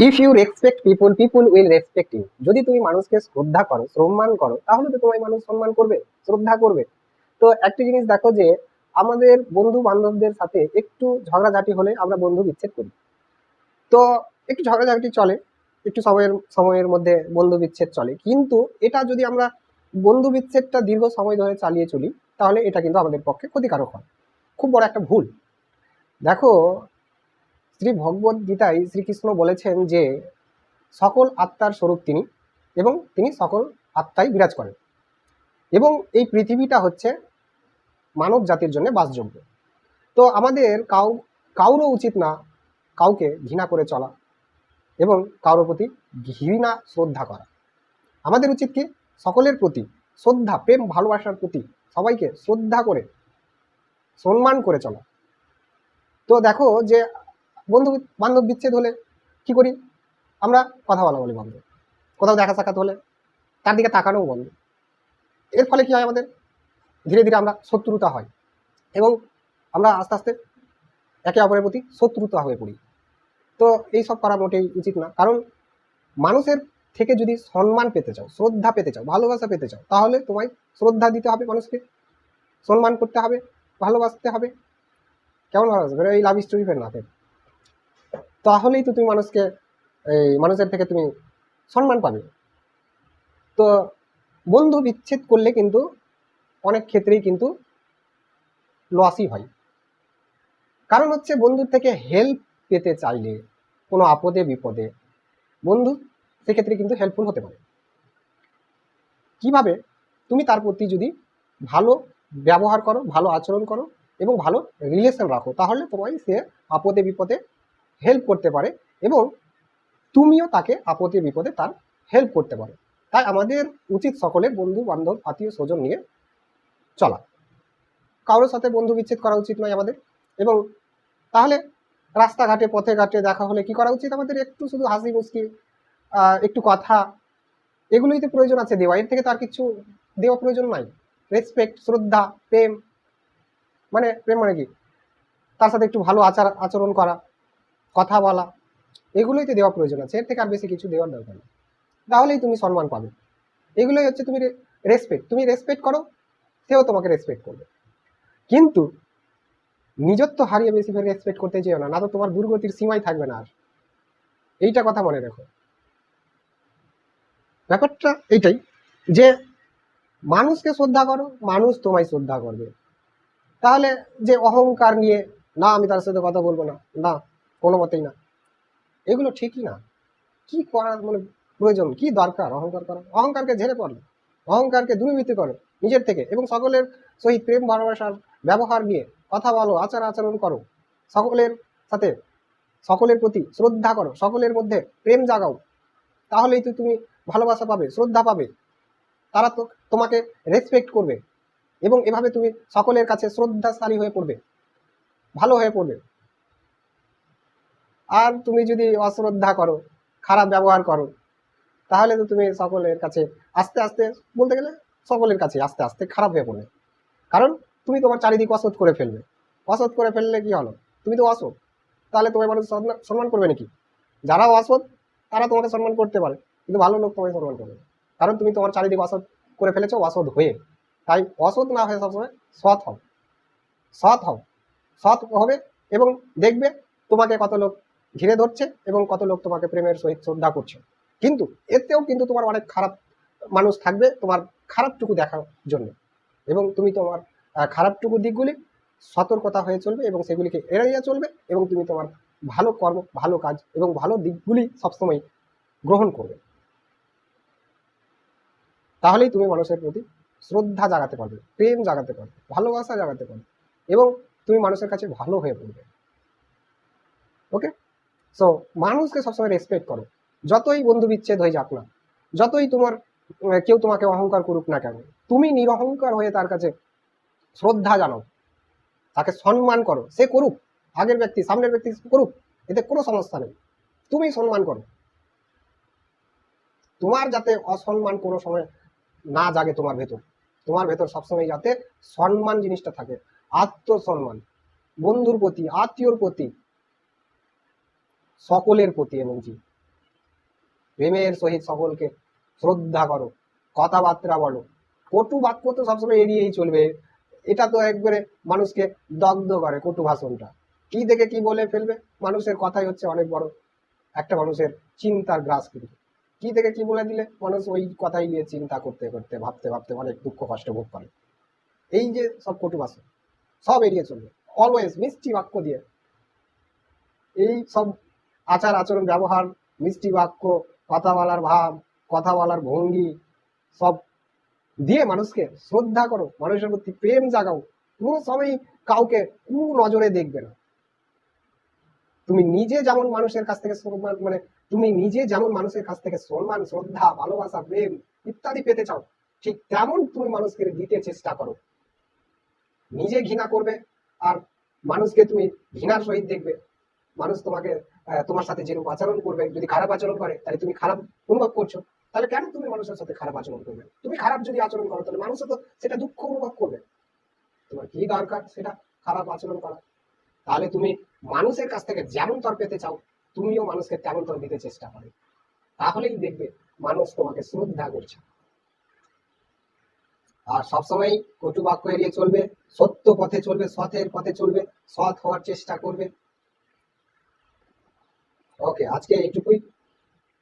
If you respect people, people will respect you. যদি তুমি মানুষকে শ্রদ্ধা করো, সম্মান করো, তাহলে তো তোমায় মানুষ সম্মান করবে, শ্রদ্ধা করবে। তো একটা জিনিস দেখো যে আমাদের বন্ধু বান্ধবদের সাথে একটু ঝগড়াঝাটি হলে আমরা বন্ধু বিচ্ছেদ করি। তো একটু ঝগড়াঝাটি চলে, একটু সময়ের সময়ের মধ্যে বন্ধু বিচ্ছেদ চলে, কিন্তু এটা যদি আমরা বন্ধু বিচ্ছেদটা দীর্ঘ সময় ধরে চালিয়ে চলি, তাহলে এটা কিন্তু আমাদের পক্ষে ক্ষতিকারক হয়, খুব বড় একটা ভুল। দেখো, শ্রী ভগবদ গীতায় শ্রীকৃষ্ণ বলেছেন যে সকল আত্মার স্বরূপ তিনি, এবং তিনি সকল আত্মাই বিরাজ করেন, এবং এই পৃথিবীটা হচ্ছে মানব জাতির জন্য বাসযোগ্য। তো আমাদের কারো উচিত না কাউকে ঘৃণা করে চলা এবং কারোর প্রতি ঘৃণা শ্রদ্ধা করা। আমাদের উচিত কি সকলের প্রতি শ্রদ্ধা, প্রেম, ভালোবাসার প্রতি সবাইকে শ্রদ্ধা করে সম্মান করে চলা। তো দেখো যে বন্ধু বান্ধব বিচ্ছেদ হলে কি করি আমরা? কথা বলা বলি বন্ধ, কোথাও দেখা সাক্ষাৎ হলে তার দিকে তাকানোও বন্ধ। এর ফলে কি হয়, আমাদের ধীরে ধীরে আমরা শত্রুতা হয় এবং আমরা আস্তে আস্তে একে অপরের প্রতি শত্রুতা হয়ে পড়ি। তো এইসব করা মোটেই উচিত না, কারণ মানুষের থেকে যদি সম্মান পেতে চাও, শ্রদ্ধা পেতে চাও, ভালোবাসা পেতে চাও, তাহলে তোমায় শ্রদ্ধা দিতে হবে, মানুষকে সম্মান করতে হবে, ভালোবাসতে হবে। কেমন ভালোবাসবে? এই লাভ স্টোরি ফের না ফের, তাহলেই তো তুমি মানুষকে, এই মানুষের থেকে তুমি সম্মান পাবে। তো বন্ধু বিচ্ছেদ করলে কিন্তু অনেক ক্ষেত্রেই কিন্তু লসই হয়। কারণ হচ্ছে বন্ধুর থেকে হেল্প পেতে চাইলে কোনো আপদে বিপদে বন্ধু সেক্ষেত্রে কিন্তু হেল্পফুল হতে পারে। কিভাবে? তুমি তার প্রতি যদি ভালো ব্যবহার করো, ভালো আচরণ করো এবং ভালো রিলেশন রাখো, তাহলে তোমায় সে আপদে বিপদে হেল্প করতে পারে এবং তুমিও তাকে আপদে বিপদে তার হেল্প করতে পারো। তাই আমাদের উচিত সকলে বন্ধু বান্ধব আত্মীয় স্বজন নিয়ে চলা, কারোর সাথে বন্ধু বিচ্ছেদ করা উচিত নয় আমাদের। এবং তাহলে রাস্তাঘাটে পথে ঘাটে দেখা হলে কি করা উচিত আমাদের? একটু শুধু হাসি মুসকি, একটু কথা, এগুলোই তো প্রয়োজন আছে দেওয়া, এর থেকে তো আর কিছু দেওয়া প্রয়োজন নাই। রেসপেক্ট, শ্রদ্ধা, প্রেম, মানে প্রেম মানে কি? তার সাথে একটু ভালো আচরণ করা, কথা বলা, এগুলোই তো দেওয়া প্রয়োজন আছে, এর থেকে আর বেশি কিছু দেওয়ার দরকার নেই। তাহলেই তুমি সম্মান পাবে। এগুলোই হচ্ছে তুমি রেসপেক্ট, তুমি রেসপেক্ট করো, সেও তোমাকে রেসপেক্ট করবে। কিন্তু নিজত্ব হারিয়ে বেশি ফের রেসপেক্ট করতে চেও না, না তো তোমার দুর্গতির সীমাই থাকবে না আর। এইটা কথা মনে রেখো। ব্যাপারটা এইটাই যে মানুষকে শ্রদ্ধা করো, মানুষ তোমায় শ্রদ্ধা করবে। তাহলে যে অহংকার নিয়ে, না আমি তার সাথে কথা বলবো না, না কোনো মতেই না, এগুলো ঠিকই না। কি করার মানে প্রয়োজন, কি দরকার অহংকার করা? অহংকারকে ঝেড়ে পড়ো, অহংকারকে দূরীভূত করো নিজের থেকে এবং সকলের সহিত প্রেম ভালোবাসার ব্যবহার নিয়ে কথা বলো, আচার আচরণ করো, সকলের সাথে সকলের প্রতি শ্রদ্ধা করো, সকলের মধ্যে প্রেম জাগাও। তাহলেই তো তুমি ভালোবাসা পাবে, শ্রদ্ধা পাবে, তারা তো তোমাকে রেসপেক্ট করবে এবং এভাবে তুমি সকলের কাছে শ্রদ্ধাশালী হয়ে পড়বে, ভালো হয়ে পড়বে। আর তুমি যদি অশ্রদ্ধা করো, খারাপ ব্যবহার করো, তাহলে তো তুমি সকলের কাছে আস্তে আস্তে, বলতে গেলে সকলের কাছে আস্তে আস্তে খারাপ হয়ে পড়বে। কারণ তুমি তোমার চারিদিক অসৎ করে ফেলবে। অসৎ করে ফেললে কি হলো? তুমি তো অসৎ, তাহলে তোমার মানুষ সম্মান করবে নাকি? যারা অসৎ তারা তোমাকে সম্মান করতে পারে, কিন্তু ভালো লোক তোমাকে সম্মান করবে না, কারণ তুমি তোমার চারিদিক অসৎ করে ফেলেছো, অসৎ হয়ে। তাই অসৎ না হয়ে সবসময় সৎ হও, সৎ হও, সৎ হবে এবং দেখবে তোমাকে কত লোক ঘিরে ধরছে এবং কত লোক তোমাকে প্রেমের সহিত শ্রদ্ধা করছে। কিন্তু এতেও কিন্তু তোমার অনেক খারাপ মানুষ থাকবে তোমার খারাপটুকু দেখার জন্য, এবং তুমি তোমার খারাপটুকু দিকগুলি সতর্কতা হয়ে চলবে এবং সেগুলিকে এড়িয়ে চলবে, এবং তুমি তোমার ভালো কর্ম, ভালো কাজ এবং ভালো দিকগুলি সবসময় গ্রহণ করবে। তাহলেই তুমি মানুষের প্রতি শ্রদ্ধা জাগাতে পারবে, প্রেম জাগাতে পারবে, ভালোবাসা জাগাতে পারবে এবং তুমি মানুষের কাছে ভালো হয়ে পড়বে। ওকে, সো মানুষকে সবসময় রেসপেক্ট করো, যতই বন্ধু বিচ্ছেদ হয়ে যাক না, যতই তোমার কেউ তোমাকে অহংকার করুক না কেন, তুমি নিরহংকার হয়ে তার কাছে শ্রদ্ধা জানাও, তাকে সম্মান করো। সে করুক, আগের ব্যক্তি সামনের ব্যক্তি করুক, এতে কোনো সমস্যা নেই, তুমি সম্মান করো। তোমার যাতে অসম্মান কোনো সময় না জাগে তোমার ভেতর সবসময় যাতে সম্মান জিনিসটা থাকে, আত্মসম্মান, বন্ধুর প্রতি, আত্মীয়র প্রতি, সকলের প্রতি এবং কি প্রেমের সহিত সকলকে শ্রদ্ধা করো, কথাবার্তা বলো। কটু বাক্য তো সবসময় এড়িয়েই চলবে, এটা তো একবারে মানুষকে দগ্ধ করে কটু ভাষণটা। কি থেকে কি বলে ফেলবে, মানুষের কথাই হচ্ছে অনেক বড় একটা মানুষের চিন্তার গ্রাস, কিন্তু কি থেকে কি বলে দিলে মানুষ ওই কথাই নিয়ে চিন্তা করতে করতে ভাবতে ভাবতে অনেক দুঃখ কষ্ট ভোগ করে। এই যে সব কটু ভাষণ সব এড়িয়ে চলবে, অলওয়েজ মিষ্টি বাক্য দিয়ে, এই সব আচার আচরণ ব্যবহার, মিষ্টি বাক্য, কথা বলার ভাব, কথা বলার ভঙ্গি, সব দিয়ে মানুষকে শ্রদ্ধা করো, মানুষের প্রতি প্রেম জাগাও। কোনো সময় কাউকে কু নজরে দেখবে না। তুমি নিজে যেমন মানুষের কাছ থেকে সম্মান, মানে তুমি নিজে যেমন মানুষের কাছ থেকে সম্মান, শ্রদ্ধা, ভালোবাসা, প্রেম ইত্যাদি পেতে চাও, ঠিক তেমন তুমি মানুষকে দিতে চেষ্টা করো। নিজে ঘৃণা করবে আর মানুষকে তুমি ঘৃণার সহিত দেখবে। মানুষ তোমাকে তোমার সাথে যেরকম আচরণ করবে, যদি খারাপ আচরণ করে তাহলে তুমি খারাপ অনুভব করছো, তাহলে কেন তুমি মানুষের সাথে খারাপ আচরণ করবে? তুমি খারাপ যদি আচরণ করো তাহলে মানুষও তো সেটা দুঃখ অনুভব করবে। তোমার কি দরকার সেটা খারাপ আচরণ করা? তাহলে তুমি মানুষের কাছ থেকে যেমন তর পেতে চাও, তুমিও মানুষকে তেমন তর দিতে চেষ্টা করো, তাহলেই দেখবে মানুষ তোমাকে শ্রদ্ধা করছে। আর সবসময় কটু বাক্য এড়িয়ে চলবে, সত্য পথে চলবে, সৎের পথে চলবে, সৎ হওয়ার চেষ্টা করবে। ওকে, আজকে এইটুকুই।